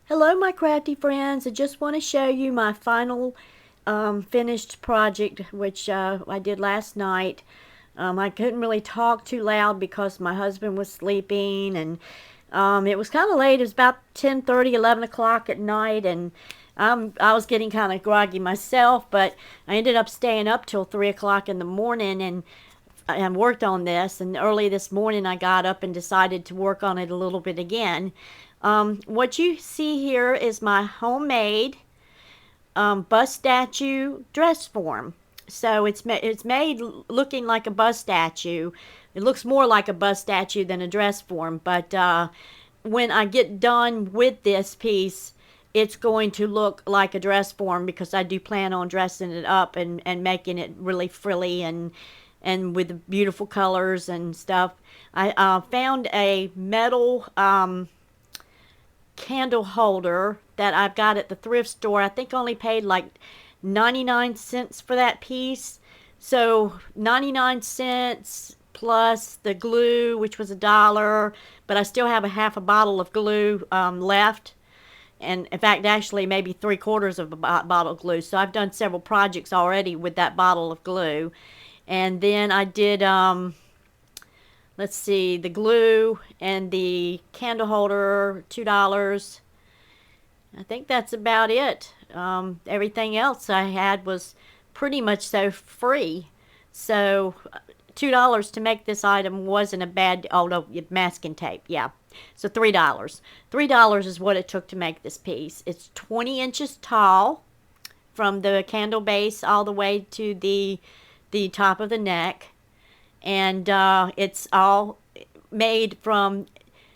Hello, my crafty friends. I just want to show you my final finished project, which I did last night. I couldn't really talk too loud because my husband was sleeping, and it was kind of late. It was about 10:30, 11 o'clock at night, and I was getting kind of groggy myself, but I ended up staying up till 3 o'clock in the morning and worked on this. And early this morning, I got up and decided to work on it a little bit again. What you see here is my homemade bust statue dress form. So it's made looking like a bust statue. It looks more like a bust statue than a dress form. But when I get done with this piece, it's going to look like a dress form because I do plan on dressing it up and making it really frilly and with beautiful colors and stuff. I found a metal candle holder that I've got at the thrift store. I think I only paid like 99 cents for that piece. So 99 cents plus the glue, which was $1, but I still have a half a bottle of glue left. And in fact, actually, maybe 3/4 of a bottle of glue. So I've done several projects already with that bottle of glue. And then I did let's see, the glue and the candle holder, $2. I think that's about it. Everything else I had was pretty much so free. So $2 to make this item wasn't a bad. Oh no, masking tape. Yeah. So $3. $3 is what it took to make this piece. It's 20 inches tall from the candle base all the way to the top of the neck, and it's all made from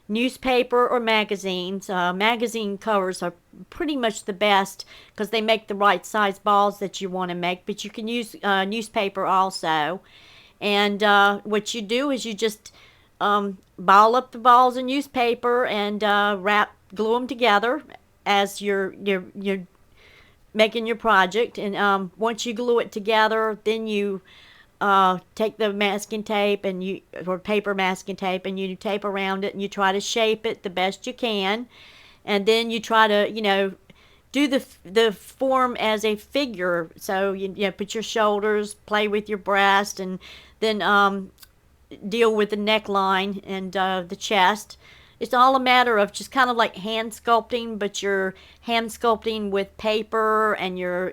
newspaper or magazines. Magazine covers are pretty much the best because they make the right size balls that you want to make, but you can use newspaper also. And what you do is you just ball up the balls in newspaper and glue them together as you're making your project. And once you glue it together, then you take the masking tape and or paper masking tape, and you tape around it and you try to shape it the best you can, and then you try to do the form as a figure. So put your shoulders, play with your breast, and then deal with the neckline and the chest. It's all a matter of just kind of like hand sculpting, but you're hand sculpting with paper, and you're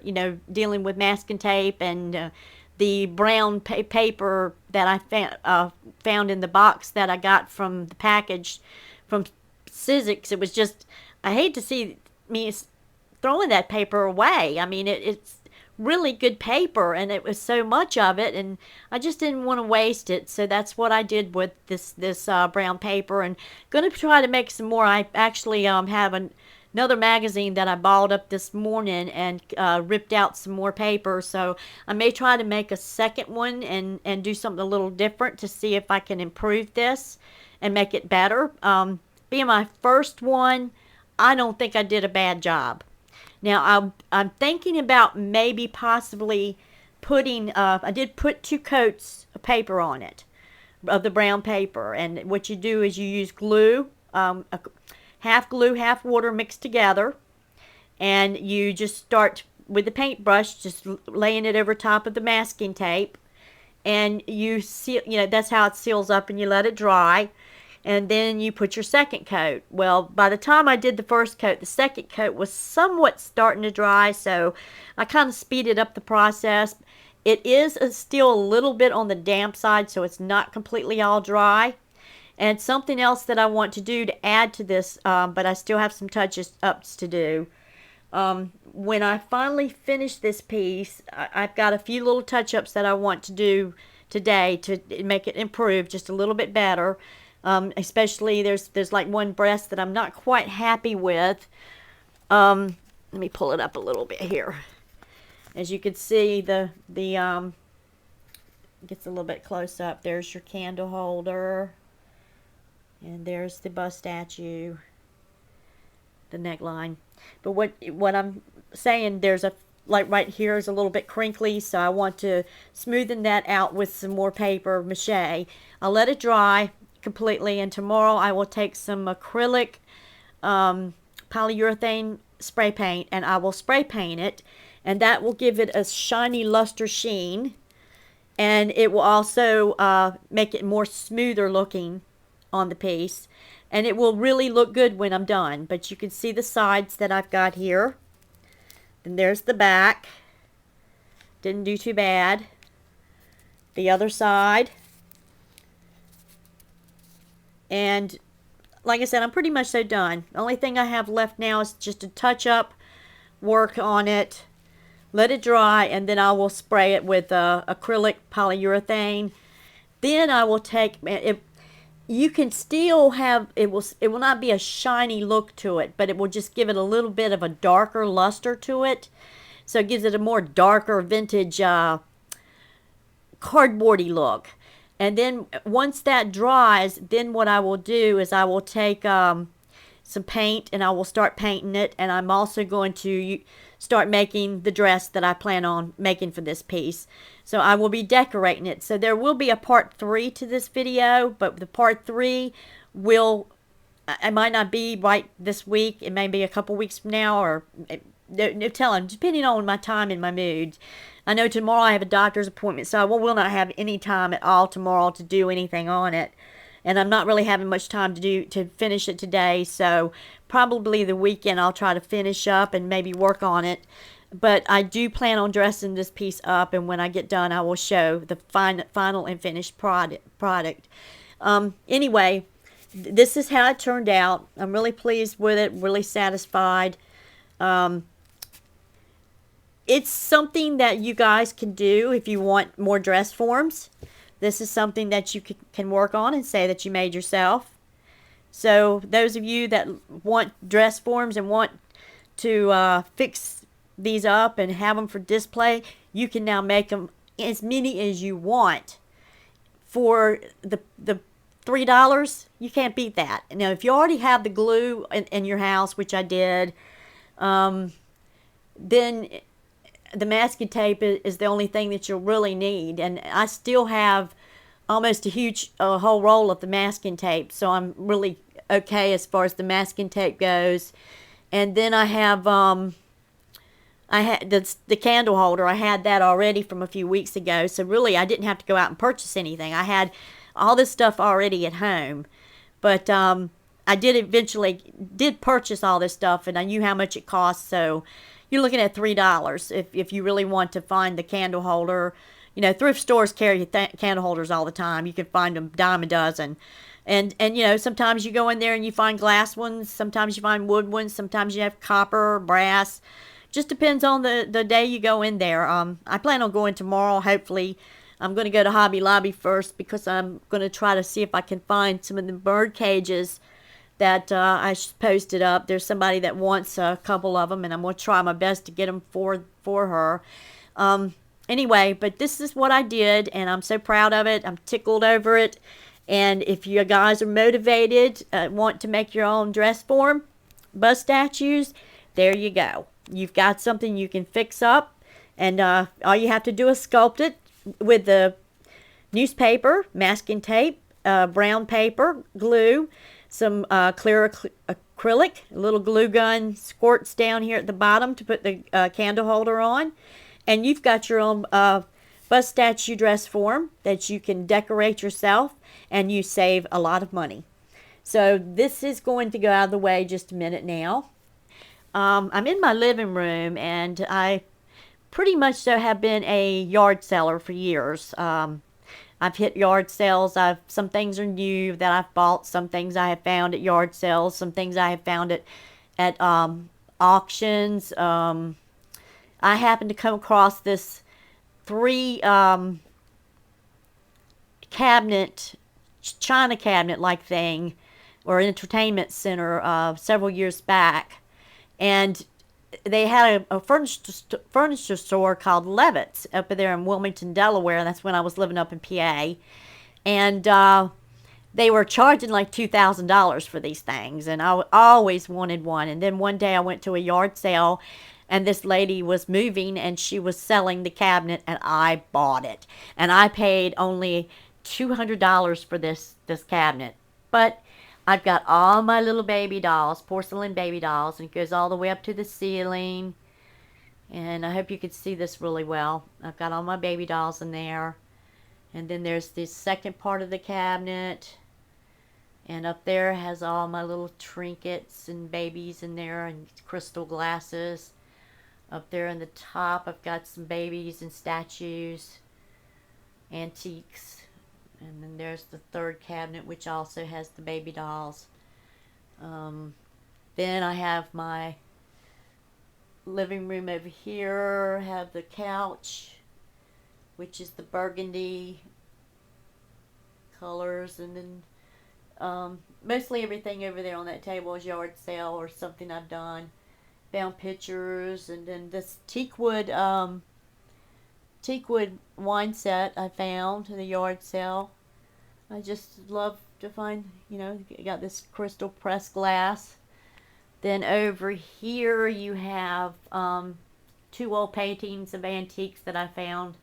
dealing with masking tape and the brown paper that I found in the box that I got from the package from Sizzix. It was just, I hate to see me throwing that paper away. I mean, it's really good paper, and it was so much of it, and I just didn't want to waste it. So that's what I did with this brown paper, and going to try to make some more. I actually have another magazine that I balled up this morning and ripped out some more paper. So I may try to make a second one and do something a little different to see if I can improve this and make it better. Being my first one, I don't think I did a bad job. Now I'm thinking about maybe possibly putting. I did put 2 coats of paper on it, of the brown paper, and what you do is you use glue, half glue, half water mixed together, and you just start with the paintbrush, just laying it over top of the masking tape, and you seal. That's how it seals up, and you let it dry. And then you put your second coat. Well, by the time I did the first coat, the second coat was somewhat starting to dry, so I kind of speeded up the process. It is still a little bit on the damp side, so it's not completely all dry. And something else that I want to do to add to this, but I still have some touch-ups to do. When I finally finish this piece, I've got a few little touch-ups that I want to do today to make it improve just a little bit better. Especially there's like one breast that I'm not quite happy with. Let me pull it up a little bit here. As you can see, the gets a little bit close up. There's your candle holder, and there's the bust statue, the neckline. But what I'm saying, there's a like right here is a little bit crinkly, so I want to smoothen that out with some more paper mache. I'll let it dry completely, and tomorrow I will take some acrylic polyurethane spray paint, and I will spray paint it, and that will give it a shiny luster sheen, and it will also make it more smoother looking on the piece, and it will really look good when I'm done. But you can see the sides that I've got here, and there's the back. Didn't do too bad. The other side, and like I said, I'm pretty much so done. The only thing I have left now is just to touch up work on it, let it dry, and then I will spray it with acrylic polyurethane. Then I will take it. You can still have it will not be a shiny look to it, but it will just give it a little bit of a darker luster to it, so it gives it a more darker vintage cardboardy look. And then once that dries, then what I will do is I will take some paint and I will start painting it, and I'm also going to start making the dress that I plan on making for this piece. So I will be decorating it. So there will be a part 3 to this video, but the part 3 will, it might not be right this week. It may be a couple weeks from now, or no telling, depending on my time and my mood. I know tomorrow I have a doctor's appointment, so I will not have any time at all tomorrow to do anything on it. And I'm not really having much time to finish it today, so probably the weekend I'll try to finish up and maybe work on it. But I do plan on dressing this piece up, and when I get done, I will show the final and finished product. Anyway, this is how it turned out. I'm really pleased with it, really satisfied. It's something that you guys can do if you want more dress forms. This is something that you can work on and say that you made yourself. So those of you that want dress forms and want to fix these up and have them for display, you can now make them as many as you want for the $3. You can't beat that. Now, if you already have the glue in your house, which I did, then the masking tape is the only thing that you'll really need. And I still have almost a whole roll of the masking tape, so I'm really okay as far as the masking tape goes. And then I have I had the candle holder. I had that already from a few weeks ago, so really I didn't have to go out and purchase anything. I had all this stuff already at home. But I did purchase all this stuff, and I knew how much it cost, so you're looking at $3 if you really want to find the candle holder. You know, thrift stores carry candle holders all the time. You can find them dime a dozen. And you know, sometimes you go in there and you find glass ones. Sometimes you find wood ones. Sometimes you have copper, brass. Just depends on the day you go in there. I plan on going tomorrow, hopefully. I'm going to go to Hobby Lobby first because I'm going to try to see if I can find some of the bird cages that I posted up. There's somebody that wants a couple of them, and I'm going to try my best to get them for her. Anyway, but this is what I did, and I'm so proud of it. I'm tickled over it. And if you guys are motivated, want to make your own dress form, bust statues, there you go. You've got something you can fix up, and all you have to do is sculpt it with the newspaper, masking tape, brown paper, glue, some clear acrylic, a little glue gun squirts down here at the bottom to put the candle holder on, and you've got your own bust statue dress form that you can decorate yourself, and you save a lot of money. So this is going to go out of the way just a minute now. I'm in my living room, and I pretty much so have been a yard seller for years. I've hit yard sales. Some things are new that I've bought. Some things I have found at yard sales. Some things I have found at auctions. I happened to come across this 3 cabinet, china cabinet like thing, or entertainment center several years back, and they had a furniture store called Levitt's up there in Wilmington, Delaware. That's when I was living up in PA. And they were charging like $2,000 for these things. And I always wanted one. And then one day I went to a yard sale, and this lady was moving, and she was selling the cabinet, and I bought it. And I paid only $200 for this cabinet. But I've got all my little baby dolls, porcelain baby dolls, and it goes all the way up to the ceiling. And I hope you can see this really well. I've got all my baby dolls in there. And then there's the second part of the cabinet. And up there has all my little trinkets and babies in there and crystal glasses. Up there in the top, I've got some babies and statues, antiques. And then there's the third cabinet, which also has the baby dolls. Then I have my living room over here. Have the couch, which is the burgundy colors. And then mostly everything over there on that table is yard sale or something I've done. Found pictures. And then this teakwood wine set I found in the yard sale. I just love to find, got this crystal pressed glass. Then over here you have 2 old paintings of antiques that I found,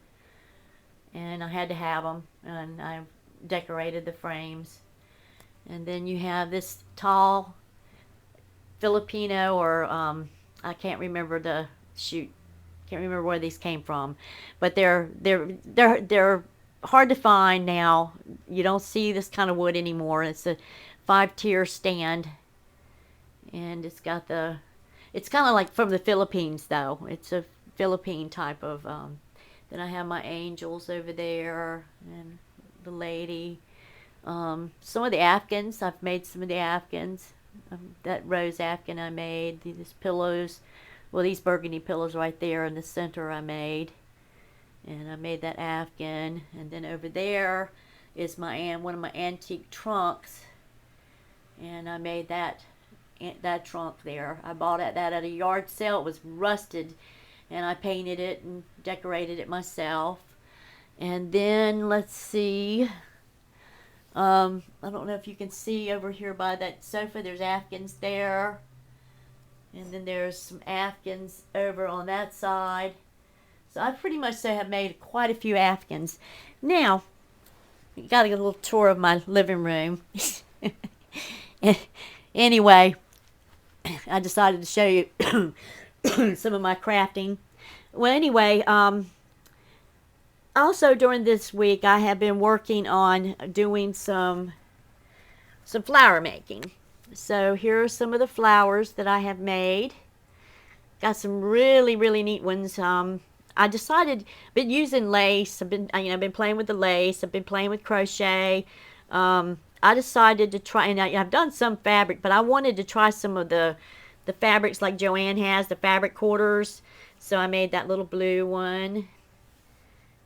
and I had to have them, and I decorated the frames. And then you have this tall Filipino, or I can't remember can't remember where these came from, but they're hard to find now. You don't see this kind of wood anymore. It's a 5-tier stand, and it's kind of like from the Philippines though. It's a Philippine type of. Then I have my angels over there and the lady. Some of the Afghans, I've made some of the Afghans. That rose Afghan I made. These pillows. Well, these burgundy pillows right there in the center I made. And I made that Afghan. And then over there is one of my antique trunks. And I made that trunk there. I bought that at a yard sale. It was rusted. And I painted it and decorated it myself. And then, let's see. I don't know if you can see over here by that sofa. There's Afghans there. And then there's some Afghans over on that side. So I pretty much have made quite a few Afghans. Now, you got to get a little tour of my living room. Anyway, I decided to show you some of my crafting. Well, anyway, also during this week, I have been working on doing some flower making. So here are some of the flowers that I have made. Got some really, really neat ones. I decided, been using lace. I've been playing with the lace. I've been playing with crochet. I decided to try, and I've done some fabric, but I wanted to try some of the fabrics like Joanne has, the fabric quarters. So I made that little blue one.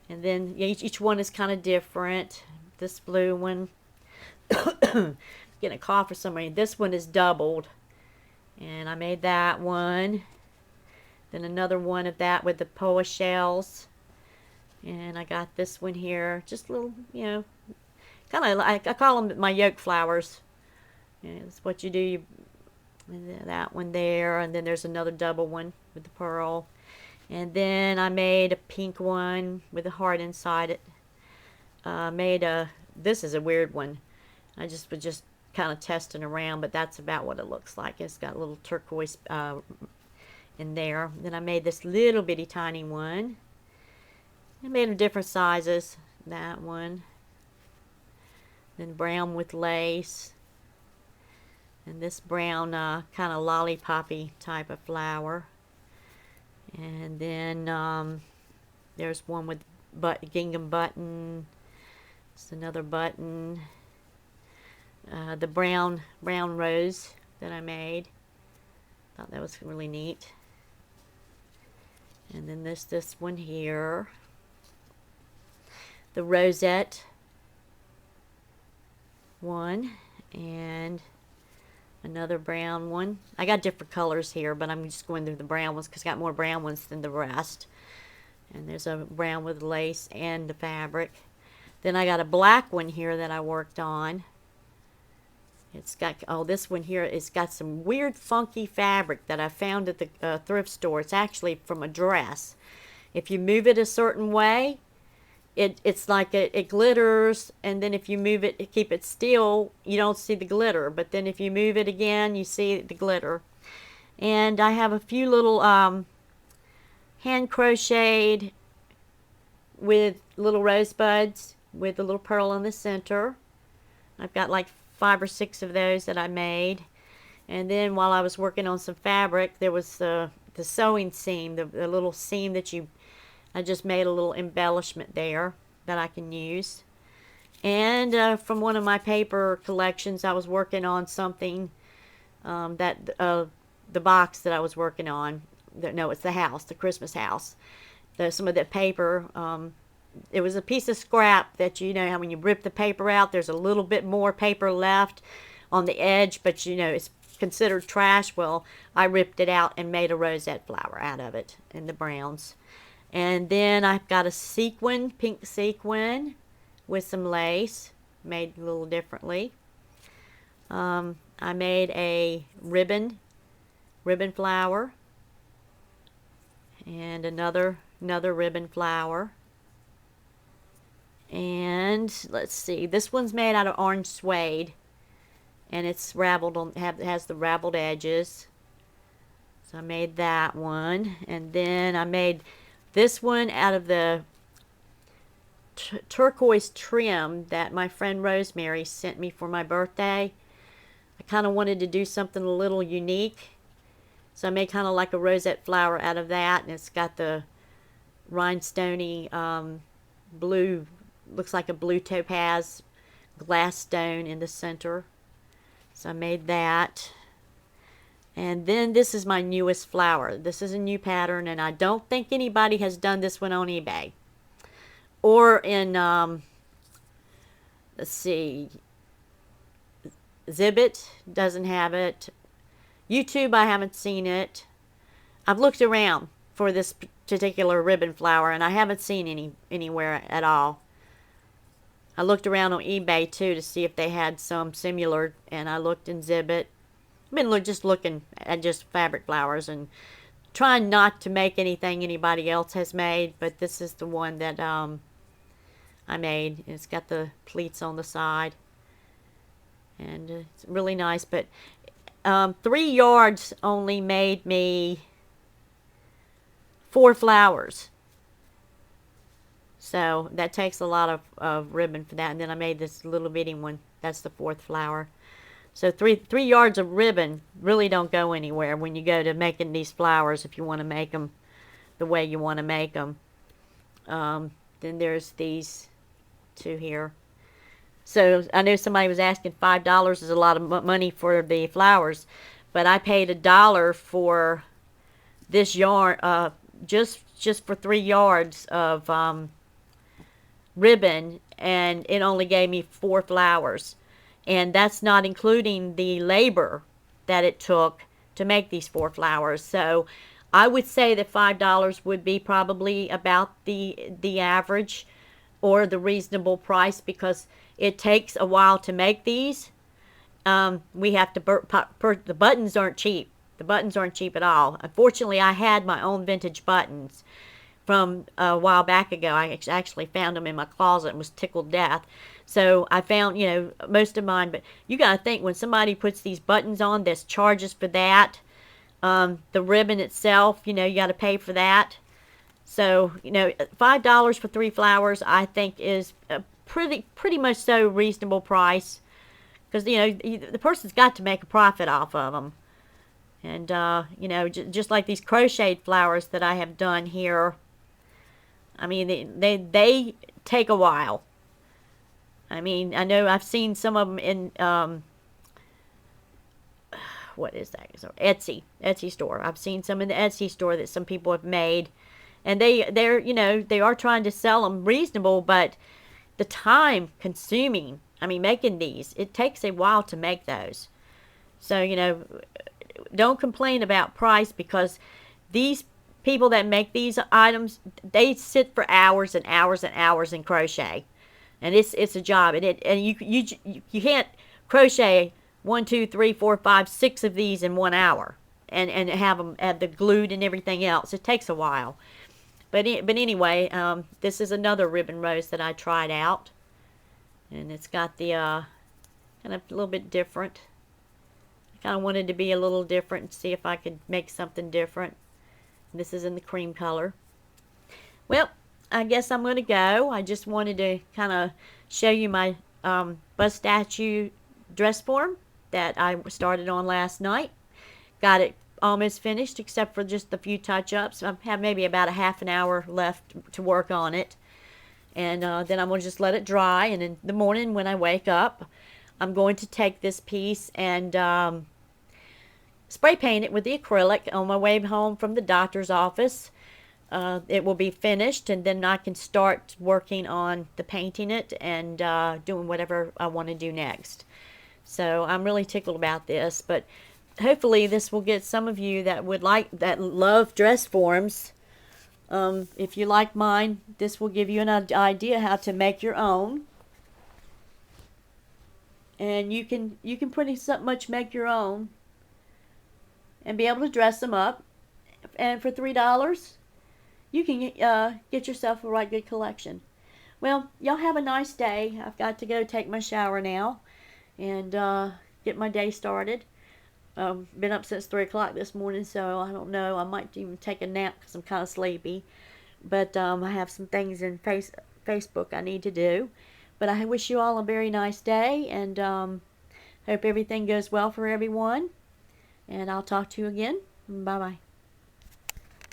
And then each one is kind of different. This blue one. Getting a cough for some reason. This one is doubled. And I made that one. Then another one of that with the Poa shells. And I got this one here. Just little, kind of like, I call them my yoke flowers. And it's what you do. That one there. And then there's another double one with the pearl. And then I made a pink one with a heart inside it. This is a weird one. I was just kind of testing around, but that's about what it looks like. It's got a little turquoise in there. Then I made this little bitty tiny one. I made them different sizes. That one. Then brown with lace. And this brown kind of lollipoppy type of flower. And then there's one with gingham button. It's another button. The brown rose that I made. Thought that was really neat. And then this one here. The rosette one. And another brown one. I got different colors here, but I'm just going through the brown ones because I got more brown ones than the rest. And there's a brown with lace and the fabric. Then I got a black one here that I worked on. It's got, this one here, it's got some weird funky fabric that I found at the thrift store. It's actually from a dress. If you move it a certain way, it's like it glitters, and then if you move it, keep it still, you don't see the glitter. But then if you move it again, you see the glitter. And I have a few little hand crocheted with little rosebuds with a little pearl in the center. I've got like 5 or 6 of those that I made. And then while I was working on some fabric, there was the sewing seam, the little seam that I just made a little embellishment there that I can use. And from one of my paper collections, I was working on something the box that I was working on. No, it's the house, the Christmas house. Some of that paper, it was a piece of scrap that, you know, how when you rip the paper out, there's a little bit more paper left on the edge, but, you know, it's considered trash. Well, I ripped it out and made a rosette flower out of it in the browns. And then I've got a sequin, pink sequin with some lace, made a little differently. I made a ribbon flower, and another ribbon flower. And let's see, this one's made out of orange suede, and it's raveled has the raveled edges. So I made that one, and then I made this one out of the turquoise trim that my friend Rosemary sent me for my birthday. I kind of wanted to do something a little unique, so I made kind of like a rosette flower out of that, and it's got the rhinestoney blue, looks like a blue topaz glass stone in the center. So I made that. And then this is my newest flower. This is a new pattern, and I don't think anybody has done this one on eBay. Or in, let's see, Zibbit doesn't have it. YouTube, I haven't seen it. I've looked around for this particular ribbon flower, and I haven't seen anywhere at all. I looked around on eBay, too, to see if they had some similar, and I looked in Zibbit. I've been just looking at just fabric flowers and trying not to make anything anybody else has made, but this is the one that I made. It's got the pleats on the side, and it's really nice. But 3 yards only made me 4 flowers, so that takes a lot of ribbon for that. And then I made this little bitty one. That's the 4th flower. So 3 yards of ribbon really don't go anywhere when you go to making these flowers, if you want to make them the way you want to make them. Then there's these 2 here. So I know somebody was asking $5 is a lot of money for the flowers, but I paid $1 for this yarn, just for 3 yards of ribbon, and it only gave me 4 flowers. And that's not including the labor that it took to make these 4 flowers. So I would say that $5 would be probably about the average or the reasonable price, because it takes a while to make these. We have to, the buttons aren't cheap. The buttons aren't cheap at all. Unfortunately, I had my own vintage buttons from a while back ago. I actually found them in my closet and was tickled death. So I found, you know, most of mine, but you got to think, when somebody puts these buttons on, there's charges for that. The ribbon itself, you know, you got to pay for that. So, you know, $5 for 3 flowers, I think, is a pretty much so reasonable price, because, you know, the person's got to make a profit off of them. And, you know, just like these crocheted flowers that I have done here, I mean, they take a while. I mean, I know I've seen some of them in, what is that? So Etsy store. I've seen some in the Etsy store that some people have made, and they're, you know, they are trying to sell them reasonable, but the time consuming, I mean, making these, it takes a while to make those. So, you know, don't complain about price, because these people that make these items, they sit for hours and hours and hours in crochet. And it's a job, and you can't crochet 1, 2, 3, 4, 5, 6 of these in 1 hour, and have them the glued and everything else. It takes a while. But anyway, this is another ribbon rose that I tried out, and it's got the kind of a little bit different. I kind of wanted to be a little different and see if I could make something different. This is in the cream color. Well, I guess I'm going to go. I just wanted to kind of show you my bust statue dress form that I started on last night. Got it almost finished except for just a few touch-ups. I have maybe about a half an hour left to work on it. And then I'm going to just let it dry. And in the morning when I wake up, I'm going to take this piece and spray paint it with the acrylic on my way home from the doctor's office. It will be finished, and then I can start working on the painting it and doing whatever I want to do next. So I'm really tickled about this, but hopefully this will get some of you that love dress forms. If you like mine, this will give you an idea how to make your own. And you can pretty much make your own and be able to dress them up. And for $3, you can get yourself a right good collection. Well, y'all have a nice day. I've got to go take my shower now and get my day started. Been up since 3 o'clock this morning, so I don't know. I might even take a nap because I'm kind of sleepy. But I have some things in Facebook I need to do. But I wish you all a very nice day, and hope everything goes well for everyone. And I'll talk to you again. Bye-bye.